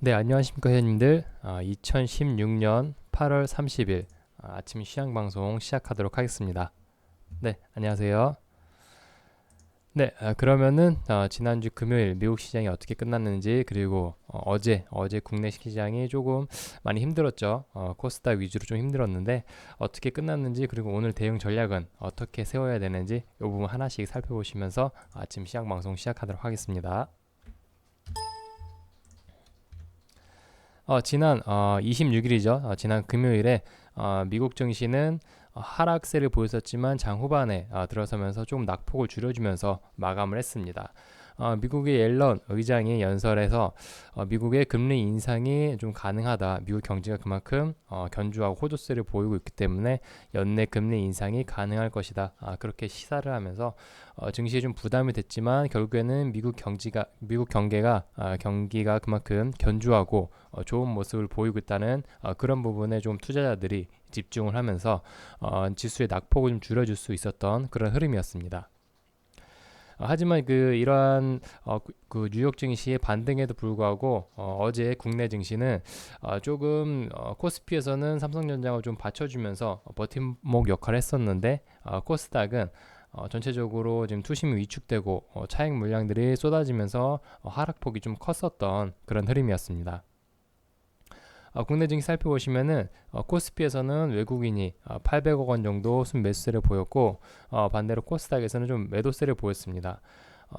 네, 안녕하십니까, 회원님들. 2016년 8월 30일 아침 시황 방송 시작하도록 하겠습니다. 네, 안녕하세요. 네, 그러면은 지난주 금요일 미국 시장이 어떻게 끝났는지 그리고 어제 국내 시장이 조금 많이 힘들었죠. 코스닥 위주로 좀 힘들었는데 어떻게 끝났는지 그리고 오늘 대응 전략은 어떻게 세워야 되는지 이 부분 하나씩 살펴보시면서 아침 시황 방송 시작하도록 하겠습니다. 지난 26일이죠. 지난 금요일에 미국 증시는 하락세를 보였었지만 장 후반에 들어서면서 조금 낙폭을 줄여주면서 마감을 했습니다. 미국의 옐런 의장이 연설에서 미국의 금리 인상이 좀 가능하다. 미국 경제가 그만큼 견주하고 호조세를 보이고 있기 때문에 연내 금리 인상이 가능할 것이다. 그렇게 시사를 하면서 증시에 좀 부담이 됐지만 결국에는 미국 경제가 경기가 그만큼 견주하고 좋은 모습을 보이고 있다는 그런 부분에 좀 투자자들이 집중을 하면서 지수의 낙폭을 좀 줄여줄 수 있었던 그런 흐름이었습니다. 하지만 이러한 그 뉴욕 증시의 반등에도 불구하고 어제 국내 증시는 조금 코스피에서는 삼성전자가 좀 받쳐주면서 버팀목 역할을 했었는데 코스닥은 전체적으로 지금 투심이 위축되고 차익 물량들이 쏟아지면서 하락폭이 좀 컸었던 그런 흐름이었습니다. 국내 증시 살펴보시면은 코스피에서는 외국인이 800억 원 정도 순매수세를 보였고 반대로 코스닥에서는 좀 매도세를 보였습니다.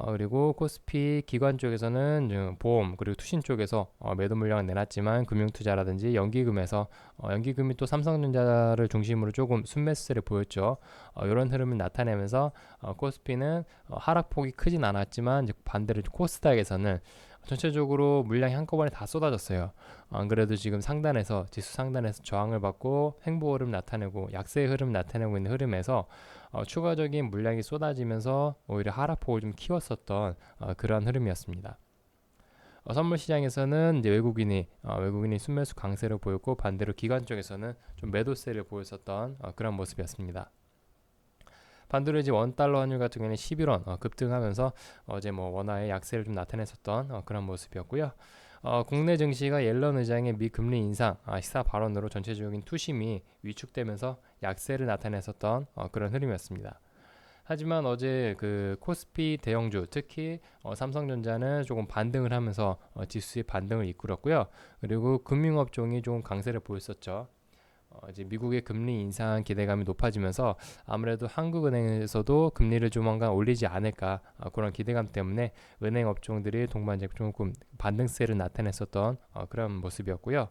그리고 코스피 기관 쪽에서는 좀 보험 그리고 투신 쪽에서 매도 물량을 내놨지만 금융투자라든지 연기금에서 연기금이 또 삼성전자를 중심으로 조금 순매수세를 보였죠. 이런 흐름을 나타내면서 코스피는 하락폭이 크진 않았지만 반대로 코스닥에서는 전체적으로 물량이 한꺼번에 다 쏟아졌어요. 안 그래도 지금 지수 상단에서 저항을 받고 횡보 흐름 나타내고 약세 흐름 나타내고 있는 흐름에서 추가적인 물량이 쏟아지면서 오히려 하락폭을 좀 키웠었던 그러한 흐름이었습니다. 선물 시장에서는 이제 외국인이 순매수 강세를 보였고 반대로 기관 쪽에서는 좀 매도세를 보였었던 그런 모습이었습니다. 반대로 이제 원 달러 환율 같은 경우에는 11원 급등하면서 어제 뭐 원화의 약세를 좀 나타냈었던 그런 모습이었고요. 국내 증시가 옐런 의장의 미 금리 인상 시사 발언으로 전체적인 투심이 위축되면서 약세를 나타냈었던 그런 흐름이었습니다. 하지만 어제 그 코스피 대형주 특히 삼성전자는 조금 반등을 하면서 지수의 반등을 이끌었고요. 그리고 금융업종이 좀 강세를 보였었죠. 이제 미국의 금리 인상 기대감이 높아지면서 아무래도 한국은행에서도 금리를 조만간 올리지 않을까 그런 기대감 때문에 은행 업종들이 동반적 조금 반등세를 나타냈었던 그런 모습이었고요.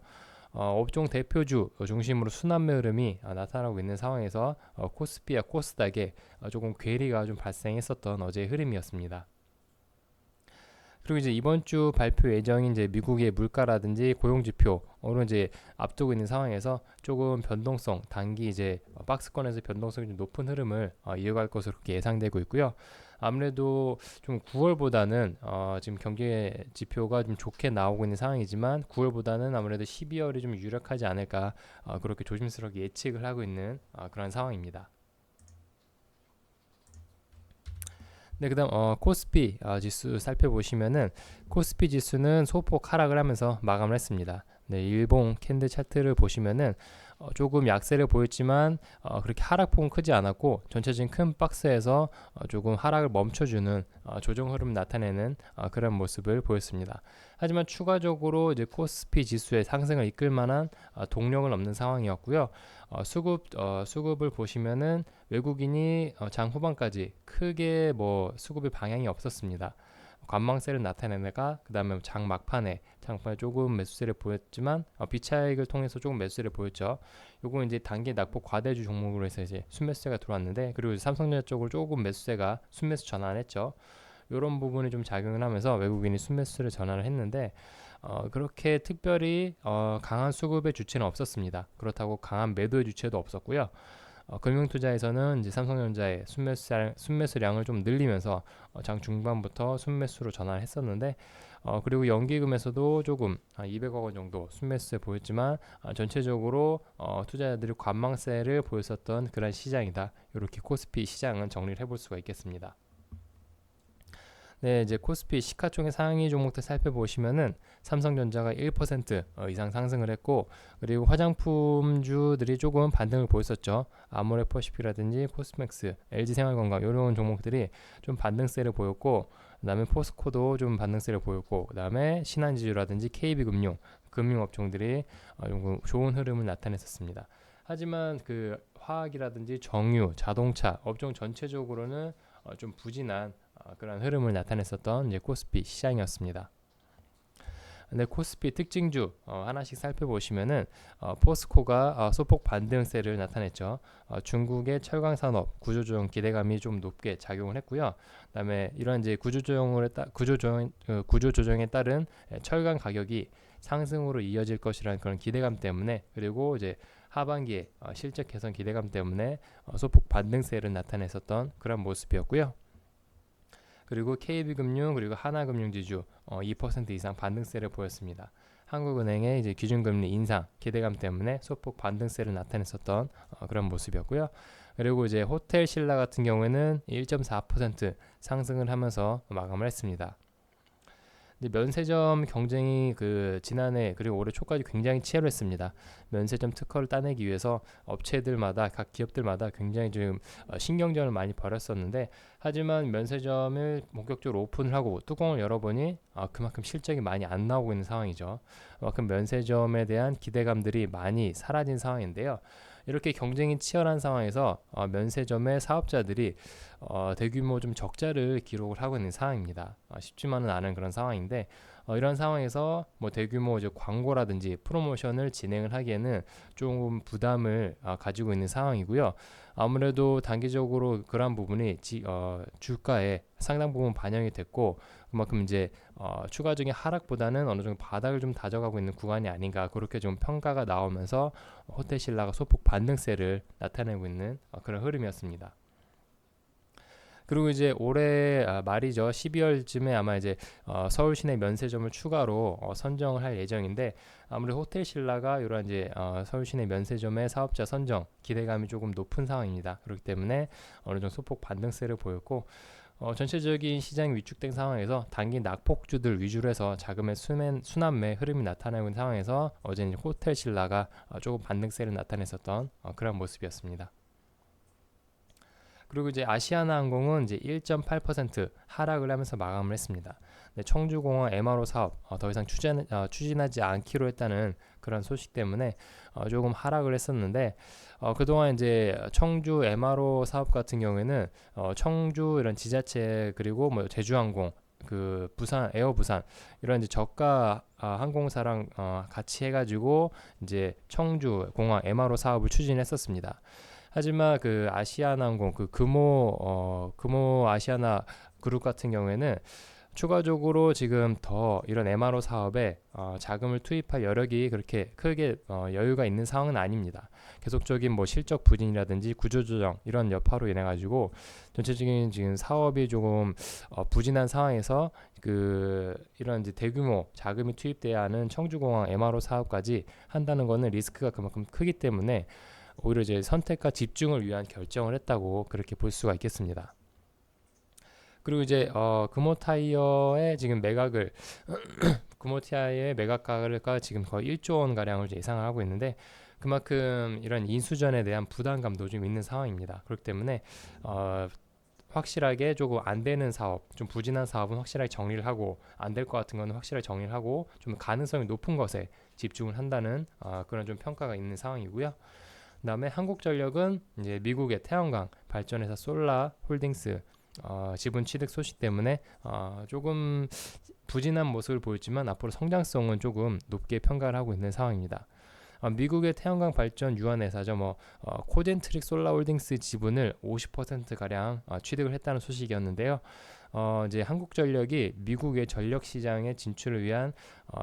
업종 대표주 중심으로 순환매 흐름이 나타나고 있는 상황에서 코스피와 코스닥에 조금 괴리가 좀 발생했었던 어제의 흐름이었습니다. 그리고 이제 이번 주 발표 예정인 이제 미국의 물가라든지 고용 지표로 이제 앞두고 있는 상황에서 조금 변동성 단기 이제 박스권에서 변동성이 좀 높은 흐름을 이어갈 것으로 그렇게 예상되고 있고요. 아무래도 좀 9월보다는 지금 경제 지표가 좀 좋게 나오고 있는 상황이지만 9월보다는 아무래도 12월이 좀 유력하지 않을까 그렇게 조심스럽게 예측을 하고 있는 그런 상황입니다. 네, 그다음 코스피 지수 살펴보시면은 코스피 지수는 소폭 하락을 하면서 마감을 했습니다. 네, 일봉 캔들 차트를 보시면은 조금 약세를 보였지만 그렇게 하락폭은 크지 않았고 전체적인 큰 박스에서 조금 하락을 멈춰주는 조정 흐름 나타내는 그런 모습을 보였습니다. 하지만 추가적으로 이제 코스피 지수의 상승을 이끌 만한 동력은 없는 상황이었고요. 수급을 보시면은 외국인이 장 후반까지 크게 뭐 수급의 방향이 없었습니다. 관망세를 나타내다가 그 다음에 장막판에 조금 매수세를 보였지만 비차익을 통해서 조금 매수세를 보였죠. 요거 이제 단기 낙폭 과대주 종목으로 해서 이제 순매수세가 들어왔는데 그리고 삼성전자 쪽으로 조금 매수세가 순매수 전환했죠. 이런 부분이 좀 작용을 하면서 외국인이 순매수를 전환을 했는데 그렇게 특별히 강한 수급의 주체는 없었습니다. 그렇다고 강한 매도의 주체도 없었고요. 금융투자에서는 이제 삼성전자의 순매수량을 좀 늘리면서 장 중반부터 순매수로 전환을 했었는데 그리고 연기금에서도 조금 200억 원 정도 순매수에 보였지만 전체적으로 투자자들이 관망세를 보였었던 그런 시장이다. 이렇게 코스피 시장은 정리를 해볼 수가 있겠습니다. 네, 이제 코스피 시가총액 상위 종목들 살펴보시면은 삼성전자가 1% 이상 상승을 했고, 그리고 화장품주들이 조금 반등을 보였었죠. 아모레퍼시픽이라든지 코스맥스, LG생활건강 이런 종목들이 좀 반등세를 보였고, 그다음에 포스코도 좀 반등세를 보였고, 그다음에 신한지주라든지 KB금융, 금융업종들이 좀 좋은 흐름을 나타냈었습니다. 하지만 그 화학이라든지 정유, 자동차 업종 전체적으로는 좀 부진한 그런 흐름을 나타냈었던 이제 코스피 시장이었습니다. 근데 코스피 특징주 하나씩 살펴보시면은 포스코가 소폭 반등세를 나타냈죠. 중국의 철강 산업 구조조정 기대감이 좀 높게 작용을 했고요. 그다음에 이런 이제 구조조정에 따른 철강 가격이 상승으로 이어질 것이라는 그런 기대감 때문에, 그리고 이제 하반기에 실적 개선 기대감 때문에 소폭 반등세를 나타냈었던 그런 모습이었고요. 그리고 KB금융 그리고 하나금융지주 2% 이상 반등세를 보였습니다. 한국은행의 이제 기준금리 인상 기대감 때문에 소폭 반등세를 나타냈었던 그런 모습이었고요. 그리고 이제 호텔신라 같은 경우에는 1.4% 상승을 하면서 마감을 했습니다. 면세점 경쟁이 그 지난해 그리고 올해 초까지 굉장히 치열했습니다. 면세점 특허를 따내기 위해서 업체들마다 각 기업들마다 굉장히 좀 신경전을 많이 벌였었는데, 하지만 면세점을 본격적으로 오픈을 하고 뚜껑을 열어보니 그만큼 실적이 많이 안 나오고 있는 상황이죠. 그만큼 면세점에 대한 기대감들이 많이 사라진 상황인데요. 이렇게 경쟁이 치열한 상황에서 면세점의 사업자들이 대규모 좀 적자를 기록을 하고 있는 상황입니다. 쉽지만은 않은 그런 상황인데, 이런 상황에서 뭐 대규모 이제 광고라든지 프로모션을 진행을 하기에는 조금 부담을 가지고 있는 상황이고요. 아무래도 단기적으로 그러한 부분이 주가에 상당 부분 반영이 됐고, 그만큼 이제 추가적인 하락보다는 어느 정도 바닥을 좀 다져가고 있는 구간이 아닌가, 그렇게 좀 평가가 나오면서 호텔신라가 소폭 반등세를 나타내고 있는 그런 흐름이었습니다. 그리고 이제 올해 말이죠. 12월쯤에 아마 이제 서울 시내 면세점을 추가로 선정을 할 예정인데, 아무래도 호텔신라가 이런 이제 서울 시내 면세점의 사업자 선정 기대감이 조금 높은 상황입니다. 그렇기 때문에 어느 정도 소폭 반등세를 보였고, 전체적인 시장이 위축된 상황에서 단기 낙폭주들 위주로 해서 자금의 순환매 흐름이 나타나고 있는 상황에서 어제는 호텔신라가 조금 반등세를 나타냈었던 그런 모습이었습니다. 그리고 이제 아시아나항공은 이제 1.8% 하락을 하면서 마감을 했습니다. 네, 청주공항 MRO 사업 더 이상 추진하지 않기로 했다는 그런 소식 때문에 조금 하락을 했었는데, 그동안 이제 청주 MRO 사업 같은 경우에는 청주 이런 지자체 그리고 뭐 제주항공 그 부산 에어 부산 이런 이제 저가 항공사랑 같이 해가지고 이제 청주 공항 MRO 사업을 추진했었습니다. 하지만 그 아시아나항공 그 금호 아시아나 그룹 같은 경우에는 추가적으로 지금 더 이런 MRO 사업에 자금을 투입할 여력이 그렇게 크게 여유가 있는 상황은 아닙니다. 계속적인 뭐 실적 부진이라든지 구조조정 이런 여파로 인해 가지고 전체적인 지금 사업이 조금 부진한 상황에서 그 이런 이제 대규모 자금이 투입돼야 하는 청주공항 MRO 사업까지 한다는 것은 리스크가 그만큼 크기 때문에 오히려 이제 선택과 집중을 위한 결정을 했다고 그렇게 볼 수가 있겠습니다. 그리고 이제 금호타이어의 지금 매각을 금호타이어의 매각가가 지금 거의 1조 원 가량을 예상을 하고 있는데, 그만큼 이런 인수전에 대한 부담감도 좀 있는 상황입니다. 그렇기 때문에 확실하게 조금 안 되는 사업, 좀 부진한 사업은 확실하게 정리를 하고, 안 될 것 같은 거는 확실하게 정리를 하고 좀 가능성이 높은 것에 집중을 한다는 그런 좀 평가가 있는 상황이고요. 그다음에 한국전력은 이제 미국의 태양광 발전회사 솔라홀딩스 지분 취득 소식 때문에 조금 부진한 모습을 보였지만 앞으로 성장성은 조금 높게 평가를 하고 있는 상황입니다. 미국의 태양광 발전 유한회사죠. 코젠트릭 솔라홀딩스 지분을 50% 가량 취득을 했다는 소식이었는데요. 이제 한국전력이 미국의 전력 시장의 진출을 위한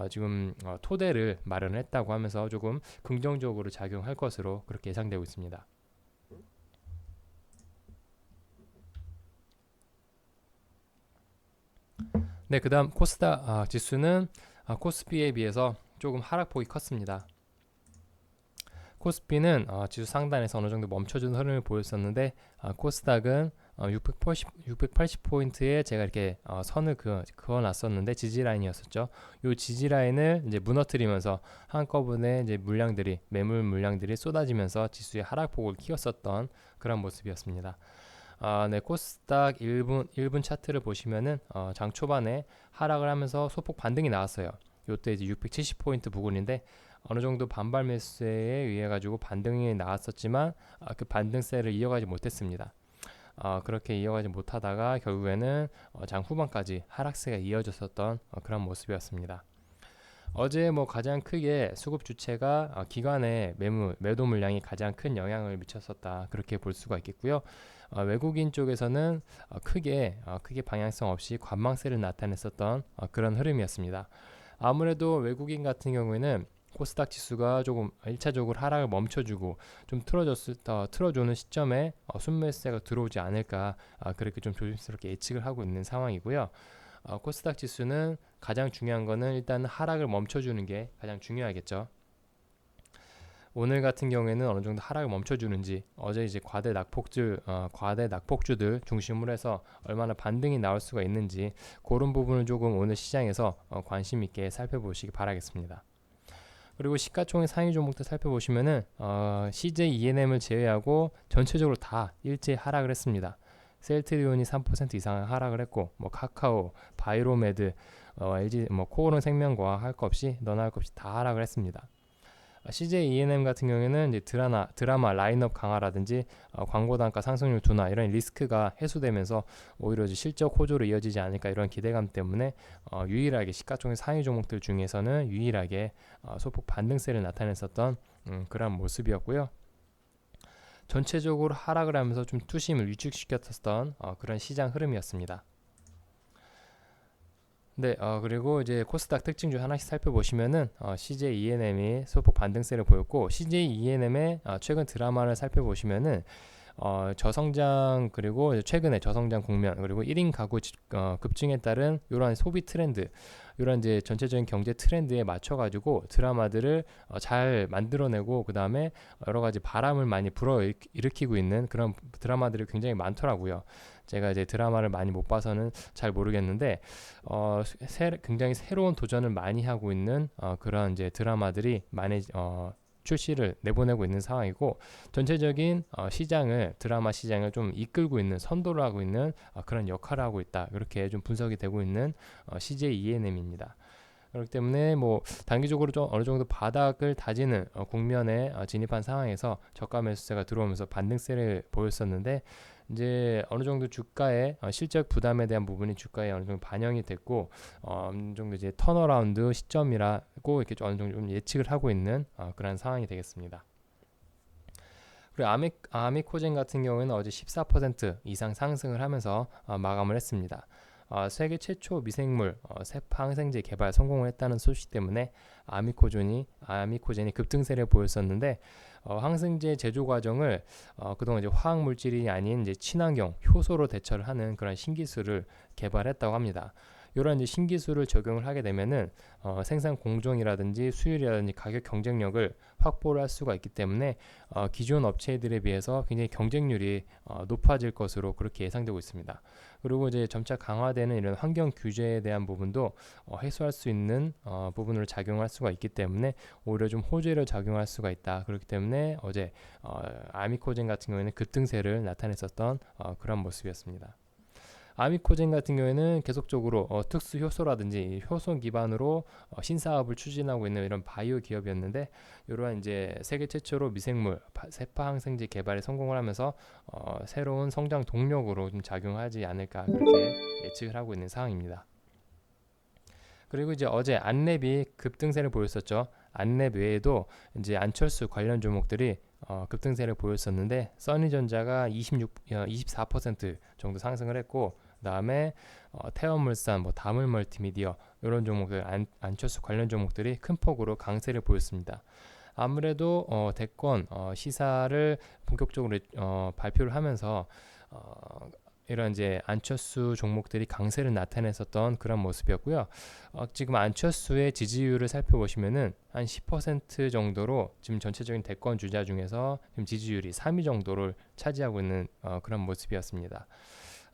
지금 토대를 마련했다고 하면서 조금 긍정적으로 작용할 것으로 그렇게 예상되고 있습니다. 네, 그다음 코스닥 지수는 코스피에 비해서 조금 하락폭이 컸습니다. 코스피는 지수 상단에서 어느 정도 멈춰준 흐름을 보였었는데, 코스닥은 680포인트에 제가 이렇게 선을 그어놨었는데 지지 라인이었었죠. 이 지지 라인을 이제 무너뜨리면서 한꺼번에 이제 매물 물량들이 쏟아지면서 지수의 하락폭을 키웠었던 그런 모습이었습니다. 네, 코스닥 1분 차트를 보시면은 장 초반에 하락을 하면서 소폭 반등이 나왔어요. 이때 이제 670포인트 부근인데 어느 정도 반발 매수에 의해 가지고 반등이 나왔었지만 그 반등세를 이어가지 못했습니다. 그렇게 이어가지 못하다가 결국에는 장 후반까지 하락세가 이어졌었던 그런 모습이었습니다. 어제 가장 크게 수급 주체가 기관의 매도 물량이 가장 큰 영향을 미쳤었다, 그렇게 볼 수가 있겠고요. 외국인 쪽에서는 크게 방향성 없이 관망세를 나타냈었던 그런 흐름이었습니다. 아무래도 외국인 같은 경우에는 코스닥 지수가 조금 1차적으로 하락을 멈춰주고 좀 틀어주는 시점에 순매수세가 들어오지 않을까, 그렇게 좀 조심스럽게 예측을 하고 있는 상황이고요. 코스닥 지수는 가장 중요한 거는 일단 하락을 멈춰주는 게 가장 중요하겠죠. 오늘 같은 경우에는 어느 정도 하락을 멈춰주는지, 어제 이제 과대 낙폭주들 중심으로 해서 얼마나 반등이 나올 수가 있는지, 그런 부분을 조금 오늘 시장에서 관심 있게 살펴보시기 바라겠습니다. 그리고 시가총액 상위 종목들 살펴보시면은 CJ ENM을 제외하고 전체적으로 다 일제히 하락을 했습니다. 셀트리온이 3% 이상 하락을 했고, 카카오, 바이로메드, LG, 코오론 생명과 할 것 없이 너나 할 것 없이 다 하락을 했습니다. CJ ENM 같은 경우에는 이제 드라마 라인업 강화라든지 광고 단가 상승률 둔화, 이런 리스크가 해소되면서 오히려 이제 실적 호조로 이어지지 않을까, 이런 기대감 때문에 유일하게 시가총액 상위 종목들 중에서는 유일하게 소폭 반등세를 나타냈었던 그런 모습이었고요. 전체적으로 하락을 하면서 좀 투심을 위축시켰었던 그런 시장 흐름이었습니다. 네, 그리고 이제 코스닥 특징 중 하나씩 살펴보시면은 CJ ENM이 소폭 반등세를 보였고, CJ ENM의 최근 드라마를 살펴보시면은 저성장, 그리고 최근에 저성장 국면, 그리고 1인 가구 급증에 따른 이러한 소비 트렌드, 이런 이제 전체적인 경제 트렌드에 맞춰가지고 드라마들을 잘 만들어내고, 그 다음에 여러 가지 바람을 많이 불어일으키고 있는 그런 드라마들이 굉장히 많더라고요. 제가 이제 드라마를 많이 못 봐서는 잘 모르겠는데 굉장히 새로운 도전을 많이 하고 있는 그런 이제 드라마들이 많이 출시를 내보내고 있는 상황이고, 전체적인 드라마 시장을 좀 이끌고 있는, 선도를 하고 있는 그런 역할을 하고 있다, 그렇게 좀 분석이 되고 있는 CJ ENM입니다. 그렇기 때문에 단기적으로 좀 어느 정도 바닥을 다지는 국면에 진입한 상황에서 저가 매수세가 들어오면서 반등세를 보였었는데, 이제 어느 정도 주가의 실적 부담에 대한 부분이 주가에 어느 정도 반영이 됐고, 어느 정도 이제 턴어라운드 시점이라고 이렇게 어느 정도 좀 예측을 하고 있는 그런 상황이 되겠습니다. 그리고 아미코젠 같은 경우에는 어제 14% 이상 상승을 하면서 마감을 했습니다. 세계 최초 미생물 세파 항생제 개발 성공을 했다는 소식 때문에 아미코젠이 급등세를 보였었는데, 항생제 제조 과정을 그동안 이제 화학 물질이 아닌 이제 친환경 효소로 대처를 하는 그런 신기술을 개발했다고 합니다. 이런 이제 신기술을 적용을 하게 되면은 생산 공정이라든지 수율이라든지 가격 경쟁력을 확보를 할 수가 있기 때문에 기존 업체들에 비해서 굉장히 경쟁률이 높아질 것으로 그렇게 예상되고 있습니다. 그리고 이제 점차 강화되는 이런 환경 규제에 대한 부분도 해소할 수 있는 부분으로 작용할 수가 있기 때문에 오히려 좀 호재로 작용할 수가 있다. 그렇기 때문에 어제 아미코젠 같은 경우에는 급등세를 나타냈었던 그런 모습이었습니다. 아미코젠 같은 경우에는 계속적으로 특수 효소라든지 효소 기반으로 신사업을 추진하고 있는 이런 바이오 기업이었는데, 이러한 이제 세계 최초로 미생물 세파 항생제 개발에 성공을 하면서 새로운 성장 동력으로 좀 작용하지 않을까, 그렇게 예측을 하고 있는 상황입니다. 그리고 이제 어제 안랩이 급등세를 보였었죠. 안랩 외에도 이제 안철수 관련 종목들이 급등세를 보였었는데, 써니전자가 24% 정도 상승을 했고, 그다음에 태원물산, 다물멀티미디어, 이런 종목들, 안철수 관련 종목들이 큰 폭으로 강세를 보였습니다. 아무래도 대권 시사를 본격적으로 발표를 하면서 이런 이제 안철수 종목들이 강세를 나타냈었던 그런 모습이었고요. 지금 안철수의 지지율을 살펴보시면은 한 10% 정도로 지금 전체적인 대권 주자 중에서 지금 지지율이 3위 정도를 차지하고 있는 그런 모습이었습니다.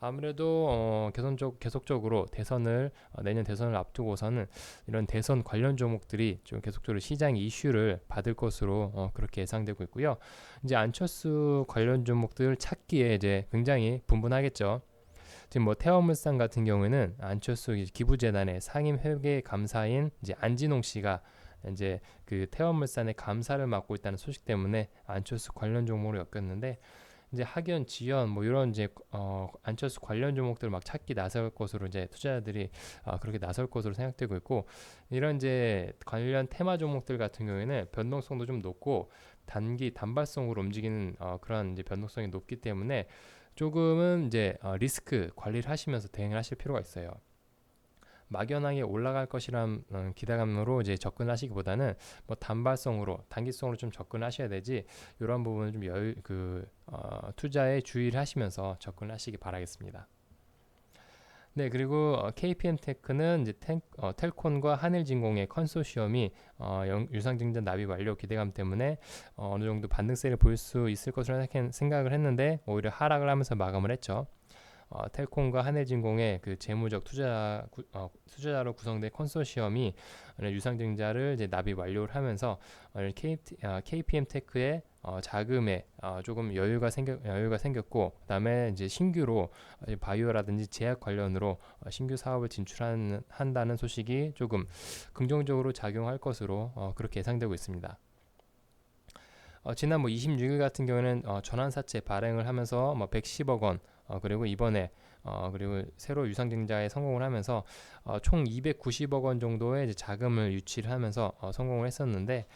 아무래도 계속적으로 대선을 내년 대선을 앞두고서는 이런 대선 관련 종목들이 좀 계속적으로 시장 이슈를 받을 것으로 그렇게 예상되고 있고요. 이제 안철수 관련 종목들 찾기에 이제 굉장히 분분하겠죠. 지금 뭐 태화물산 같은 경우에는 안철수 기부재단의 상임 회계 감사인 이제 안진홍 씨가 이제 그 태화물산의 감사를 맡고 있다는 소식 때문에 안철수 관련 종목으로 엮였는데, 이제 학연, 지연 뭐 이런 이제 안철수 관련 종목들을 막 찾기 나설 것으로 이제 투자자들이 그렇게 나설 것으로 생각되고 있고, 이런 이제 관련 테마 종목들 같은 경우에는 변동성도 좀 높고 단발성으로 움직이는 그런 이제 변동성이 높기 때문에 조금은 이제 리스크 관리를 하시면서 대응을 하실 필요가 있어요. 막연하게 올라갈 것이란 기대감으로 이제 접근하시기보다는 뭐 단발성으로 단기성으로 좀 접근하셔야 되지, 이런 부분은 좀 투자에 주의를 하시면서 접근하시기 바라겠습니다. 네, 그리고 KPM테크는 이제 텔콘과 하늘진공의 컨소시엄이 유상증자 납입 완료 기대감 때문에 어느 정도 반등세를 보일 수 있을 것으로 생각을 했는데 오히려 하락을 하면서 마감을 했죠. 텔콤과 하늘진공의 그 재무적 투자자로 구성된 컨소시엄이 유상증자를 이제 납입 완료를 하면서 KPM테크의 자금에 조금 여유가 생겼고, 그다음에 이제 신규로 바이오라든지 제약 관련으로 신규 사업을 한다는 소식이 조금 긍정적으로 작용할 것으로 그렇게 예상되고 있습니다. 지난 26일 같은 경우에는 전환사채 발행을 하면서 110억 원, 그리고 이번에 그리고 새로 유상증자에 성공을 하면서 총 290억 원 정도의 이제 자금을 유치를 하면서 성공을 했었는데,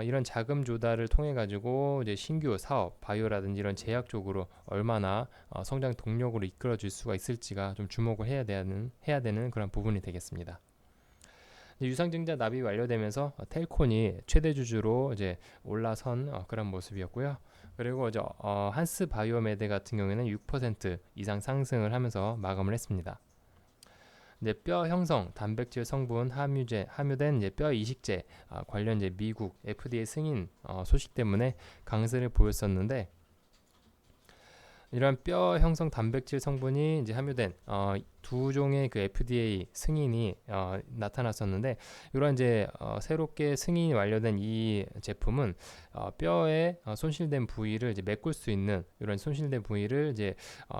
이런 자금 조달을 통해 가지고 이제 신규 사업, 바이오라든지 이런 제약 쪽으로 얼마나 성장 동력으로 이끌어 줄 수가 있을지가 좀 주목을 해야 되는 그런 부분이 되겠습니다. 유상증자 납입이 완료되면서 텔콘이 최대 주주로 이제 올라선 그런 모습이었고요. 그리고 한스 바이오메드 같은 경우에는 6% 이상 상승을 하면서 마감을 했습니다. 이제 뼈 형성 단백질 성분 함유된 이제 뼈 이식제 관련 이제 미국 FDA 승인 소식 때문에 강세를 보였었는데, 이런 뼈 형성 단백질 성분이 이제 함유된 두 종의 그 FDA 승인이 나타났었는데, 이런 이제 새롭게 승인이 완료된 이 제품은 뼈에 손실된 부위를 이제 메꿀 수 있는, 이런 손실된 부위를 이제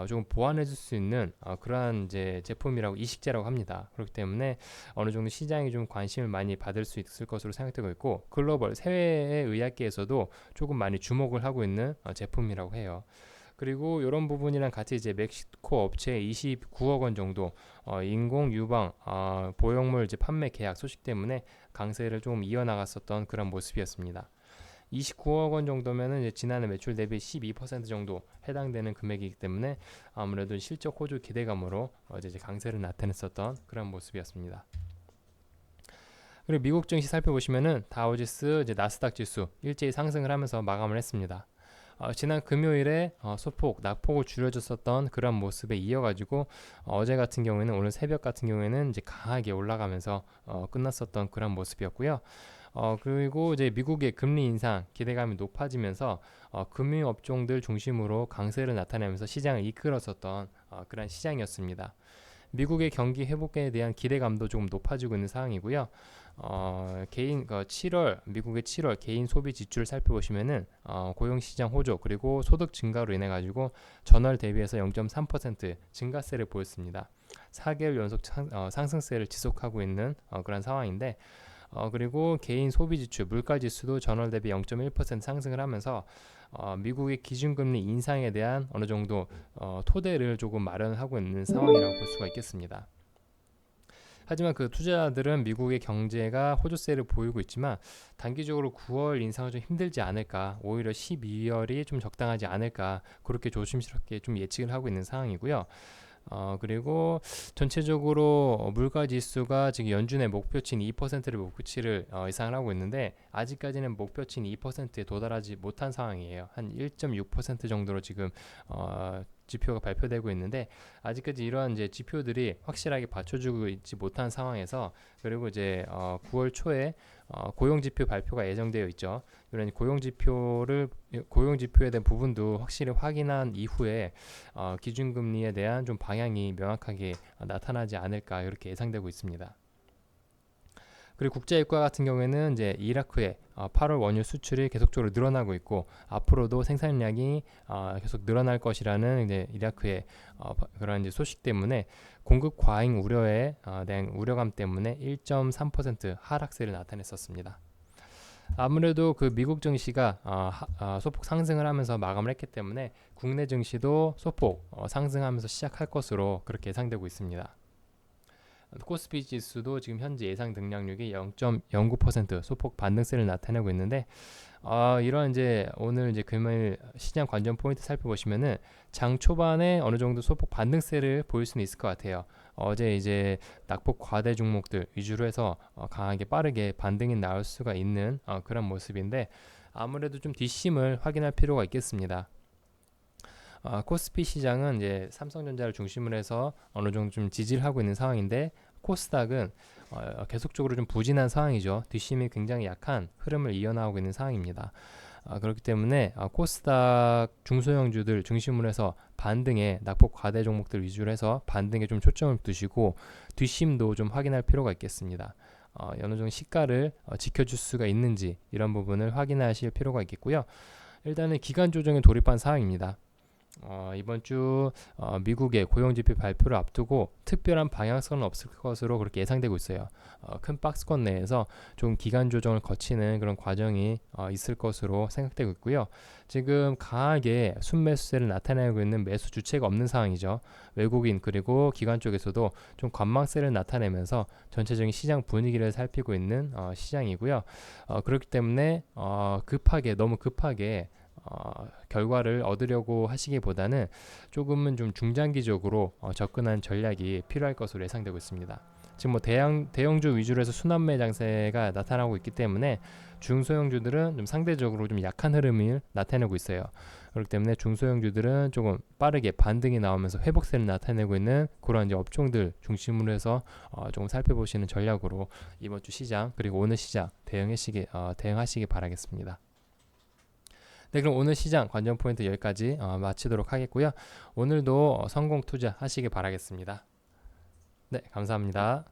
조금 보완해줄 수 있는 그러한 이제 제품이라고, 이식제라고 합니다. 그렇기 때문에 어느 정도 시장이 좀 관심을 많이 받을 수 있을 것으로 생각되고 있고, 글로벌 해외의 의학계에서도 조금 많이 주목을 하고 있는 제품이라고 해요. 그리고 이런 부분이랑 같이 이제 멕시코 업체 29억 원 정도 인공 유방 보형물 이제 판매 계약 소식 때문에 강세를 조금 이어나갔었던 그런 모습이었습니다. 29억 원 정도면은 이제 지난해 매출 대비 12% 정도 해당되는 금액이기 때문에 아무래도 실적 호조 기대감으로 이제 강세를 나타냈었던 그런 모습이었습니다. 그리고 미국 증시 살펴보시면은 다우지수, 이제 나스닥 지수 일제히 상승을 하면서 마감을 했습니다. 지난 금요일에 소폭 낙폭을 줄여줬었던 그런 모습에 이어가지고 어제 같은 경우에는, 오늘 새벽 같은 경우에는 이제 강하게 올라가면서 끝났었던 그런 모습이었고요. 그리고 이제 미국의 금리 인상 기대감이 높아지면서 금융 업종들 중심으로 강세를 나타내면서 시장을 이끌었었던 그런 시장이었습니다. 미국의 경기 회복에 대한 기대감도 조금 높아지고 있는 상황이고요. 미국의 7월 개인 소비 지출을 살펴보시면은 고용시장 호조 그리고 소득 증가로 인해 가지고 전월 대비해서 0.3% 증가세를 보였습니다. 4개월 연속 상승세를 지속하고 있는 그런 상황인데, 그리고 개인 소비 지출 물가 지수도 전월 대비 0.1% 상승을 하면서 미국의 기준금리 인상에 대한 어느 정도 토대를 조금 마련하고 있는 상황이라고 볼 수가 있겠습니다. 하지만 그 투자자들은 미국의 경제가 호조세를 보이고 있지만 단기적으로 9월 인상은 좀 힘들지 않을까, 오히려 12월이 좀 적당하지 않을까, 그렇게 조심스럽게 좀 예측을 하고 있는 상황이고요. 그리고 전체적으로 물가 지수가 지금 연준의 목표치인 2%를 목표치를 예상을 하고 있는데, 아직까지는 목표치인 2%에 도달하지 못한 상황이에요. 한 1.6% 정도로 지금 지표가 발표되고 있는데 아직까지 이러한 이제 지표들이 확실하게 받쳐주고 있지 못한 상황에서 그리고 이제 9월 초에 고용 지표 발표가 예정되어 있죠. 이런 고용 지표에 대한 부분도 확실히 확인한 이후에 기준금리에 대한 좀 방향이 명확하게 나타나지 않을까 이렇게 예상되고 있습니다. 그리고 국제유가 같은 경우에는 이제 이라크의 8월 원유 수출이 계속적으로 늘어나고 있고 앞으로도 생산량이 계속 늘어날 것이라는 이제 이라크의 그런 이제 소식 때문에 공급 과잉 우려에 대한 우려감 때문에 1.3% 하락세를 나타냈었습니다. 아무래도 그 미국 증시가 소폭 상승을 하면서 마감을 했기 때문에 국내 증시도 소폭 상승하면서 시작할 것으로 그렇게 예상되고 있습니다. 코스피 지수도 지금 현재 예상 등락률이 0.09% 소폭 반등세를 나타내고 있는데 이런 이제 오늘 이제 금요일 시장 관전 포인트 살펴보시면은 장 초반에 어느 정도 소폭 반등세를 보일 수는 있을 것 같아요. 어제 이제 낙폭 과대 종목들 위주로 해서 강하게 빠르게 반등이 나올 수가 있는 그런 모습인데 아무래도 좀 뒷심을 확인할 필요가 있겠습니다. 코스피 시장은 이제 삼성전자를 중심으로 해서 어느 정도 좀 지지를 하고 있는 상황인데 코스닥은 계속적으로 좀 부진한 상황이죠. 뒷심이 굉장히 약한 흐름을 이어나가고 있는 상황입니다. 그렇기 때문에 코스닥 중소형주들 중심으로 해서 반등에 낙폭 과대 종목들 위주로 해서 반등에 좀 초점을 두시고 뒷심도 좀 확인할 필요가 있겠습니다. 어느 정도 시가를 지켜줄 수가 있는지 이런 부분을 확인하실 필요가 있겠고요. 일단은 기간 조정에 돌입한 상황입니다. 이번 주 미국의 고용지표 발표를 앞두고 특별한 방향성은 없을 것으로 그렇게 예상되고 있어요. 큰 박스권 내에서 좀 기간 조정을 거치는 그런 과정이 있을 것으로 생각되고 있고요. 지금 강하게 순매수세를 나타내고 있는 매수 주체가 없는 상황이죠. 외국인 그리고 기관 쪽에서도 좀 관망세를 나타내면서 전체적인 시장 분위기를 살피고 있는 시장이고요. 그렇기 때문에 너무 급하게 결과를 얻으려고 하시기보다는 조금은 좀 중장기적으로 접근한 전략이 필요할 것으로 예상되고 있습니다. 지금 뭐 대형주 위주로 해서 순환매 장세가 나타나고 있기 때문에 중소형주들은 좀 상대적으로 좀 약한 흐름을 나타내고 있어요. 그렇기 때문에 중소형주들은 조금 빠르게 반등이 나오면서 회복세를 나타내고 있는 그런 이제 업종들 중심으로 해서 조금 살펴보시는 전략으로 이번 주 시장 그리고 오늘 시장 대응하시기 바라겠습니다. 네, 그럼 오늘 시장 관전 포인트 여기까지 마치도록 하겠고요. 오늘도 성공 투자 하시길 바라겠습니다. 네, 감사합니다.